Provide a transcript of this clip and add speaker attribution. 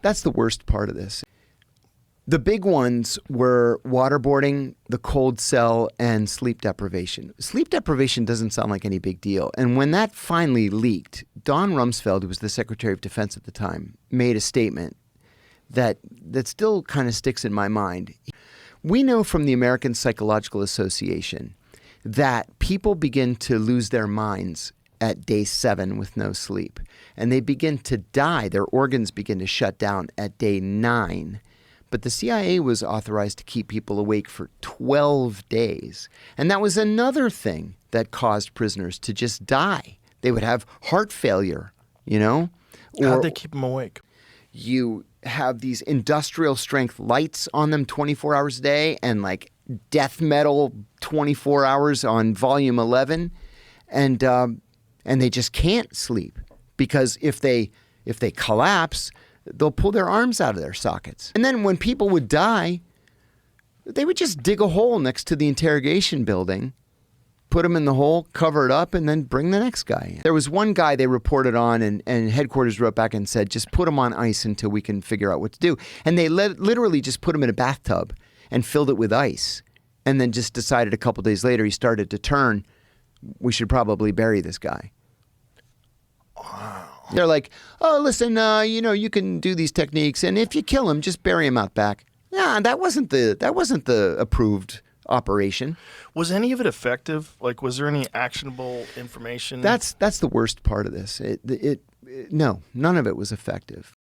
Speaker 1: That's the worst part of this. The big ones were waterboarding, the cold cell, and sleep deprivation. Sleep deprivation doesn't sound like any big deal. And when that finally leaked, Don Rumsfeld, who was the Secretary of Defense at the time, made a statement that still kind of sticks in my mind. We know from the American Psychological Association that people begin to lose their minds at day 7 with no sleep. And they begin to die. Their organs begin to shut down at day 9. But the CIA was authorized to keep people awake for 12 days. And that was another thing that caused prisoners to just die. They would have heart failure, you know?
Speaker 2: How'd they keep them awake?
Speaker 1: You have these industrial strength lights on them 24 hours a day and like death metal 24 hours on volume 11. And they just can't sleep because if they collapse, they'll pull their arms out of their sockets. And then when people would die, they would just dig a hole next to the interrogation building, put them in the hole, cover it up, and then bring the next guy in. There was one guy they reported on, and headquarters wrote back and said, just put him on ice until we can figure out what to do. And they literally just put him in a bathtub and filled it with ice, and then just decided a couple days later he started to turn. We should probably bury this guy.
Speaker 2: Wow.
Speaker 1: They're like, oh, listen, you can do these techniques, and if you kill him, just bury him out back. Nah, that wasn't the approved operation.
Speaker 2: Was any of it effective? Like, was there any actionable information?
Speaker 1: That's the worst part of this. No, none of it was effective.